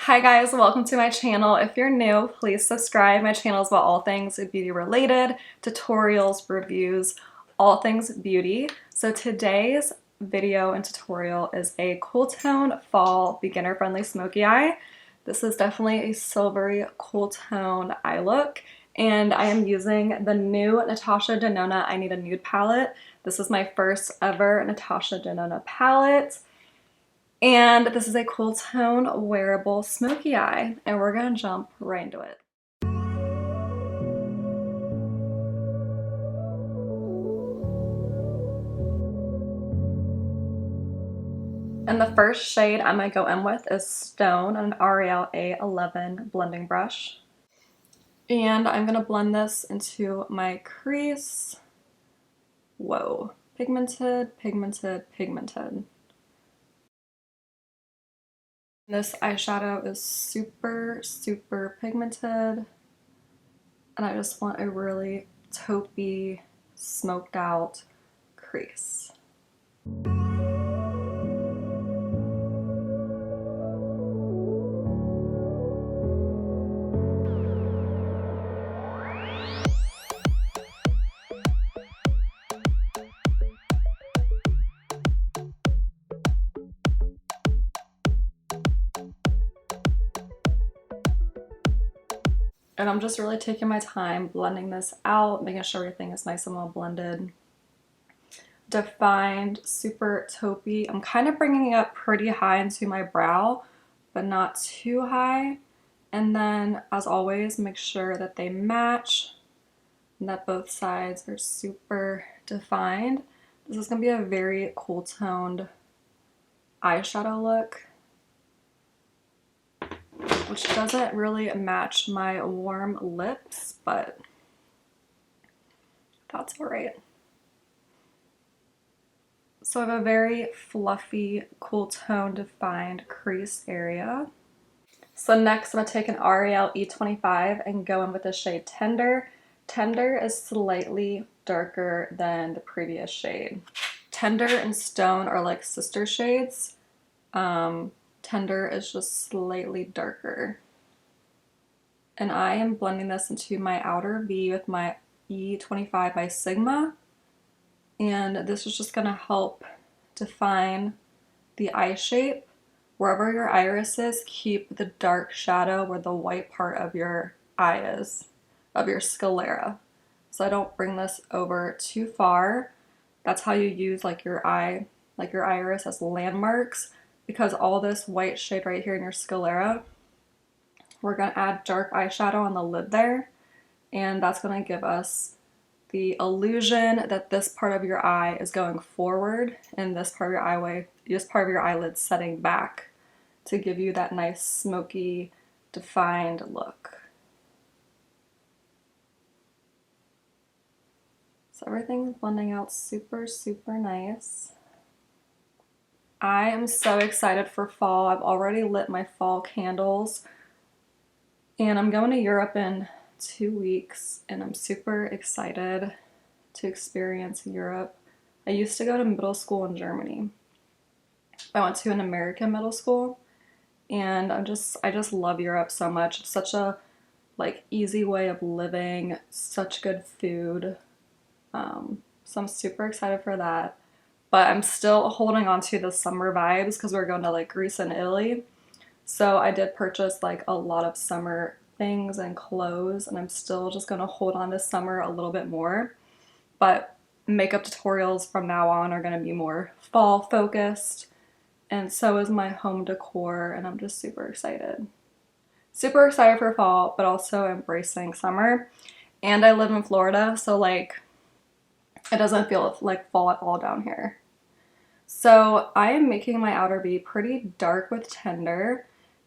Hi guys, welcome to my channel. If you're new, please subscribe. My channel is about all things beauty related, tutorials, reviews, all things beauty. So today's video and tutorial is a cool tone fall beginner friendly smoky eye. This is definitely a silvery cool tone eye look, and I am using the new Natasha Denona I Need a Nude palette. This is my first ever Natasha Denona palette. And this is a cool tone wearable smoky eye, and we're gonna jump right into it. And the first shade I'm gonna go in with is Stone on an L'Oreal A11 blending brush. And I'm gonna blend this into my crease. Whoa, pigmented, pigmented, pigmented. This eyeshadow is super, super pigmented, and I just want a really taupey, smoked out crease. And I'm just really taking my time blending this out, making sure everything is nice and well blended. Defined, super taupey. I'm kind of bringing it up pretty high into my brow, but not too high. And then, as always, make sure that they match and that both sides are super defined. This is going to be a very cool toned eyeshadow look, which doesn't really match my warm lips, but that's all right. So I have a very fluffy, cool tone defined crease area. So next I'm going to take an L'Oreal E25 and go in with the shade Tender. Tender is slightly darker than the previous shade. Tender and Stone are like sister shades. Tender is just slightly darker. And I am blending this into my outer V with my E25 by Sigma. And this is just going to help define the eye shape. Wherever your iris is, keep the dark shadow where the white part of your eye is, of your sclera. So I don't bring this over too far. That's how you use like your eye, like your iris as landmarks, because all this white shade right here in your sclera, we're going to add dark eyeshadow on the lid there, and that's going to give us the illusion that this part of your eye is going forward and this part of your eyelid setting back to give you that nice smoky, defined look. So everything's blending out super, super nice. I am so excited for fall. I've already lit my fall candles, and I'm going to Europe in 2 weeks, and I'm super excited to experience Europe. I used to go to middle school in Germany. I went to an American middle school, and I just love Europe so much. It's such a like easy way of living, such good food. So I'm super excited for that. But I'm still holding on to the summer vibes because we're going to like Greece and Italy. So I did purchase like a lot of summer things and clothes, and I'm still just gonna hold on this summer a little bit more. But makeup tutorials from now on are gonna be more fall focused, and so is my home decor, and I'm just super excited. Super excited for fall, but also embracing summer. And I live in Florida, so like it doesn't feel like fall at all down here. So I am making my outer V pretty dark with Tender,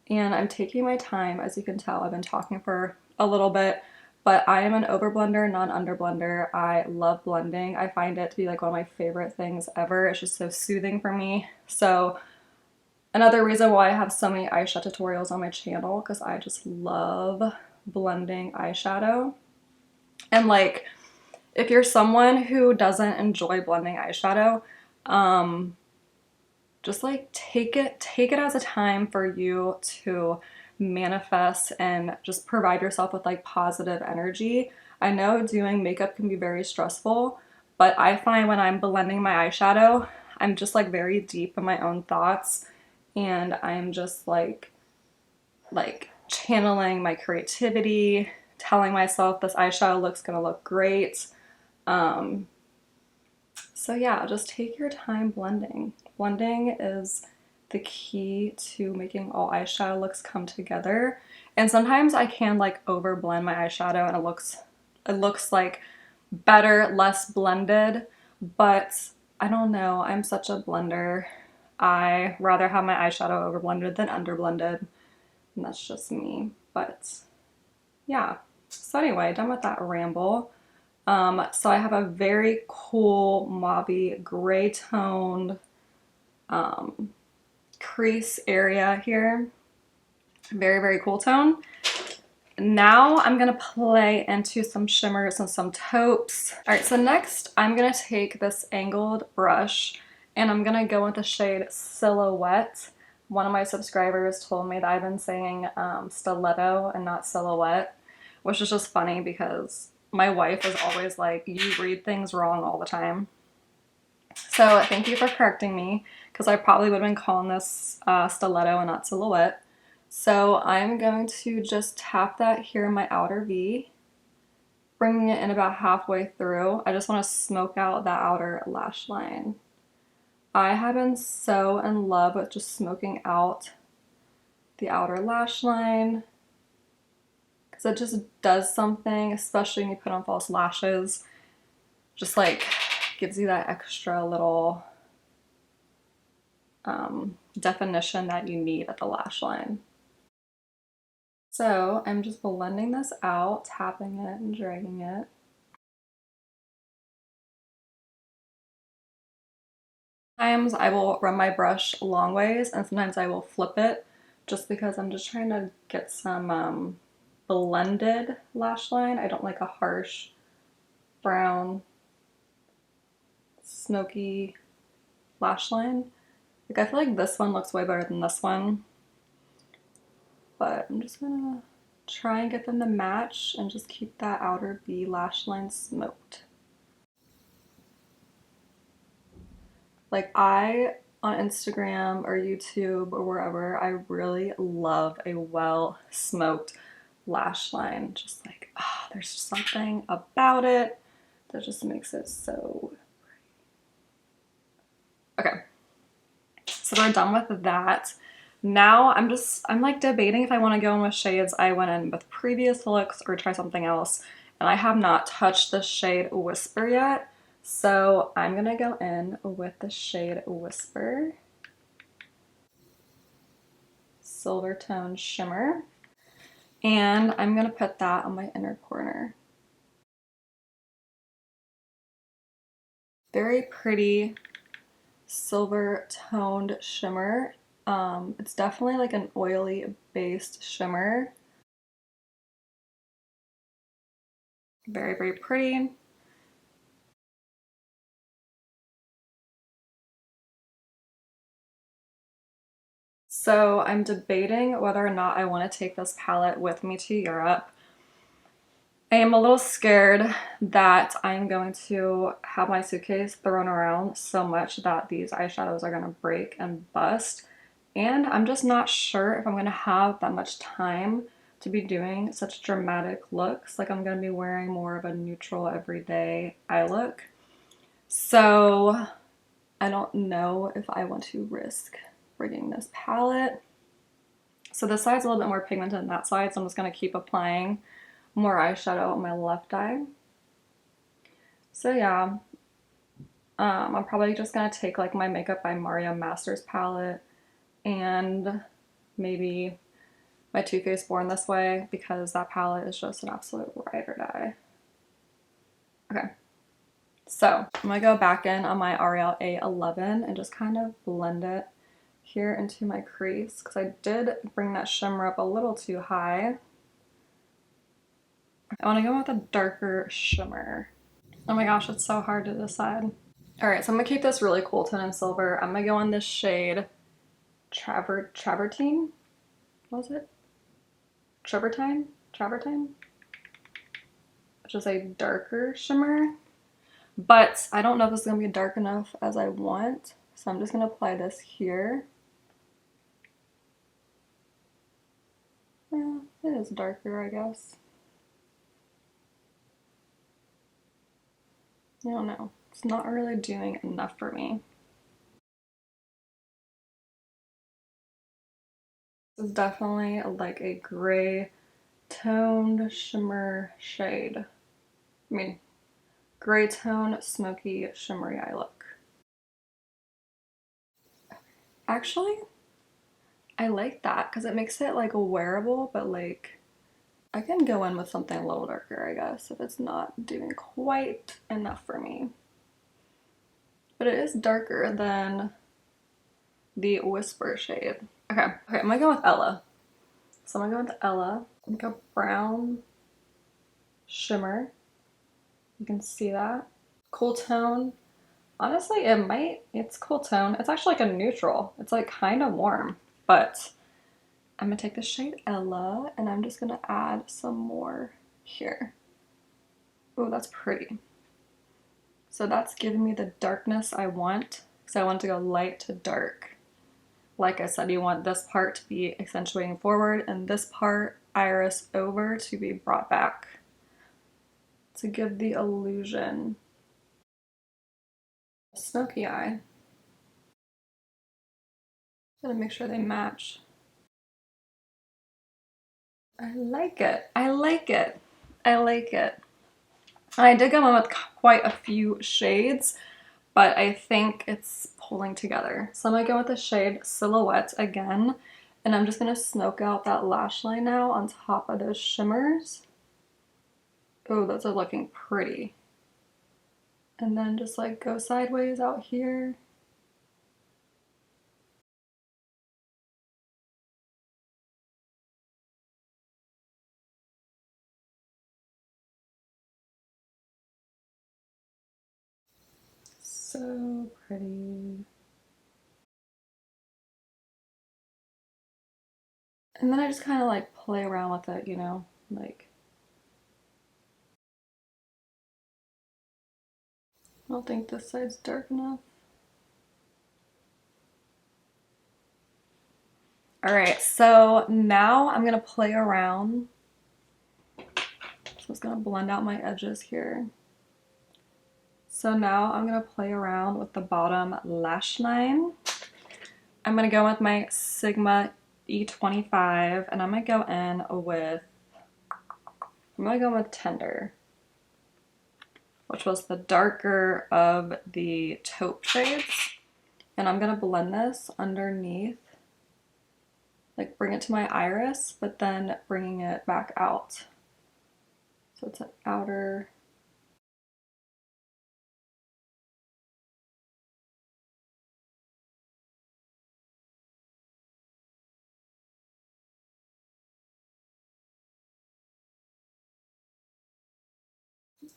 and I'm taking my time. As you can tell, I've been talking for a little bit, but I am an over blender, not under blender. I love blending. I find it to be like one of my favorite things ever. It's just so soothing for me. So another reason why I have so many eyeshadow tutorials on my channel, because I just love blending eyeshadow. And like, if you're someone who doesn't enjoy blending eyeshadow, just like take it as a time for you to manifest and just provide yourself with like positive energy. I know doing makeup can be very stressful, but I find when I'm blending my eyeshadow, I'm just like very deep in my own thoughts, and I'm just like channeling my creativity, telling myself this eyeshadow looks gonna look great. Um, so yeah, just take your time blending. Blending is the key to making all eyeshadow looks come together. And sometimes I can like over blend my eyeshadow and it looks like better, less blended, but I don't know, I'm such a blender. I rather have my eyeshadow over blended than under blended, and that's just me. But yeah. So anyway, done with that ramble. So I have a very cool mauvey gray toned crease area here. Very, very cool tone. Now I'm gonna play into some shimmers and some taupes. All right, so next I'm gonna take this angled brush and I'm gonna go with the shade Silhouette. One of my subscribers told me that I've been saying stiletto and not silhouette, which is just funny because my wife is always like, you read things wrong all the time. So thank you for correcting me, because I probably would have been calling this stiletto and not silhouette. So I'm going to just tap that here in my outer V, bringing it in about halfway through. I just want to smoke out that outer lash line. I have been so in love with just smoking out the outer lash line because it just does something, especially when you put on false lashes. Just like gives you that extra little definition that you need at the lash line. So I'm just blending this out, tapping it and dragging it. Sometimes I will run my brush long ways and sometimes I will flip it just because I'm just trying to get some blended lash line. I don't like a harsh brown smoky lash line. Like I feel like this one looks way better than this one, but I'm just gonna try and get them to match and just keep that outer V lash line smoked. Like I, on Instagram or YouTube or wherever, I really love a well smoked lash line. Just like, there's just something about it that just makes it so pretty. Okay, so we're done with that. Now I'm like debating if I want to go in with shades I went in with previous looks or try something else. And I have not touched the shade Whisper yet. So I'm gonna go in with the shade Whisper. Silver tone shimmer. And I'm gonna put that on my inner corner. Very pretty silver toned shimmer. It's definitely like an oily based shimmer. Very, very pretty. So I'm debating whether or not I want to take this palette with me to Europe. I am a little scared that I'm going to have my suitcase thrown around so much that these eyeshadows are going to break and bust. And I'm just not sure if I'm going to have that much time to be doing such dramatic looks. Like I'm going to be wearing more of a neutral everyday eye look. So I don't know if I want to risk bringing this palette. So this side's a little bit more pigmented than that side, so I'm just going to keep applying more eyeshadow on my left eye. So yeah, I'm probably just going to take like my Makeup by Mario Masters palette and maybe my Too Faced Born This Way, because that palette is just an absolute ride or die. Okay, so I'm gonna go back in on my L'Oreal A11 and just kind of blend it here into my crease, because I did bring that shimmer up a little too high. I want to go with a darker shimmer. Oh my gosh, it's so hard to decide. All right, so I'm gonna keep this really cool tone in silver. I'm gonna go in this shade Travertine. What was it? travertine, which is a darker shimmer. But I don't know if this is going to be dark enough as I want, so I'm just going to apply this here. Yeah, it is darker, I guess. I don't know. It's not really doing enough for me. This is definitely like a gray toned shimmer shade. I mean, gray tone, smoky, shimmery eye look. Actually, I like that because it makes it like wearable, but like I can go in with something a little darker, I guess, if it's not doing quite enough for me. But it is darker than the Whisper shade. Okay, I'm gonna go with Ella. So I'm gonna go with Ella. Like a brown shimmer. You can see that. Cool tone. Honestly, it's cool tone. It's actually like a neutral. It's like kind of warm, but I'm gonna take the shade Ella and I'm just gonna add some more here. Oh, that's pretty. So that's giving me the darkness I want because I want to go light to dark. Like I said, you want this part to be accentuating forward and this part, iris over, to be brought back to give the illusion. Smoky eye. Gotta make sure they match. I like it. I like it. I like it. I did come in with quite a few shades, but I think it's pulling together. So I'm gonna go with the shade Silhouette again, and I'm just gonna smoke out that lash line now on top of those shimmers. Oh, those are looking pretty. And then just like go sideways out here. So pretty. And then I just kind of like play around with it, you know, like I don't think this side's dark enough. All right, so now I'm gonna play around. So it's gonna blend out my edges here. So now I'm gonna play around with the bottom lash line. I'm gonna go with my Sigma E25 and I'm gonna go in with, Tender, which was the darker of the taupe shades. And I'm gonna blend this underneath, like bring it to my iris, but then bringing it back out. So it's an outer.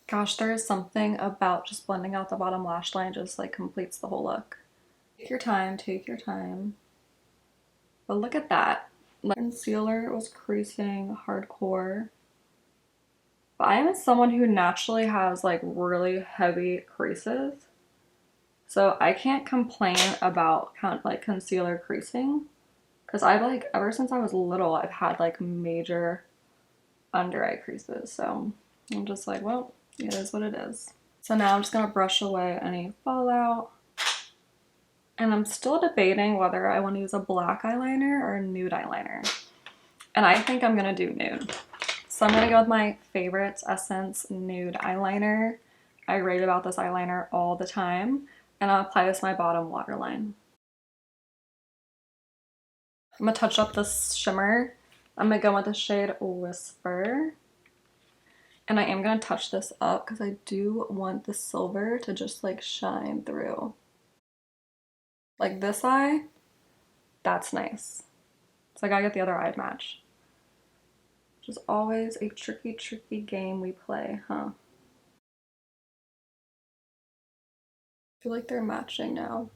Gosh, there is something about just blending out the bottom lash line, just like completes the whole look. Take your time, take your time. But look at that. Like, concealer was creasing hardcore. But I am someone who naturally has like really heavy creases. So I can't complain about like concealer creasing. Because I've like, ever since I was little, I've had like major under eye creases. So I'm just like, well, it is what it is. So now I'm just gonna brush away any fallout. And I'm still debating whether I want to use a black eyeliner or a nude eyeliner. And I think I'm gonna do nude. So I'm gonna go with my favorite Essence Nude eyeliner. I rave about this eyeliner all the time. And I'll apply this to my bottom waterline. I'm gonna touch up this shimmer. I'm gonna go with the shade Whisper. And I am gonna touch this up because I do want the silver to just like shine through. Like this eye, that's nice. So I gotta get the other eye match. Which is always a tricky, tricky game we play, huh? I feel like they're matching now.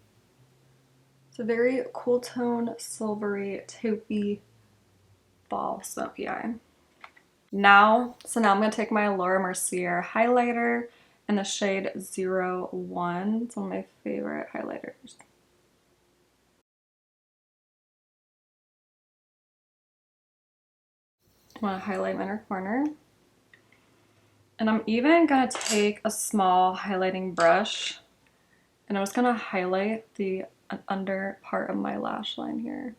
It's a very cool tone, silvery, taupey fall smoky eye. Now I'm going to take my Laura Mercier highlighter in the shade 01. It's one of my favorite highlighters. I'm going to highlight my inner corner. And I'm even going to take a small highlighting brush and I'm just going to highlight the under part of my lash line here.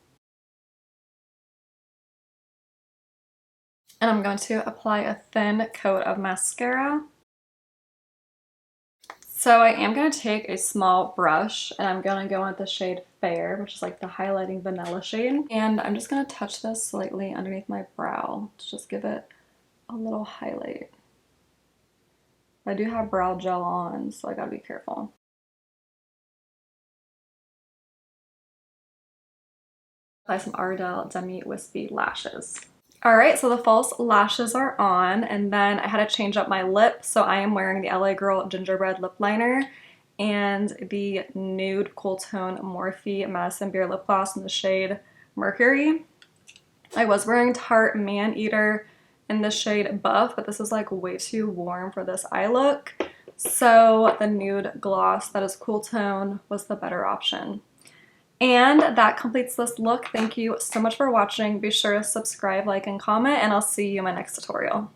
And I'm going to apply a thin coat of mascara. So I am going to take a small brush and I'm going to go with the shade Fair, which is like the highlighting vanilla shade. And I'm just going to touch this slightly underneath my brow to just give it a little highlight. I do have brow gel on, so I gotta be careful. Apply some Ardell Demi Wispy lashes. Alright, so the false lashes are on, and then I had to change up my lip, so I am wearing the LA Girl Gingerbread Lip Liner and the Nude Cool Tone Morphe Madison Beer Lip Gloss in the shade Mercury. I was wearing Tarte Man Eater in the shade Buff, but this is like way too warm for this eye look. So the nude gloss that is cool tone was the better option. And that completes this look. Thank you so much for watching. Be sure to subscribe, like, and comment, and I'll see you in my next tutorial.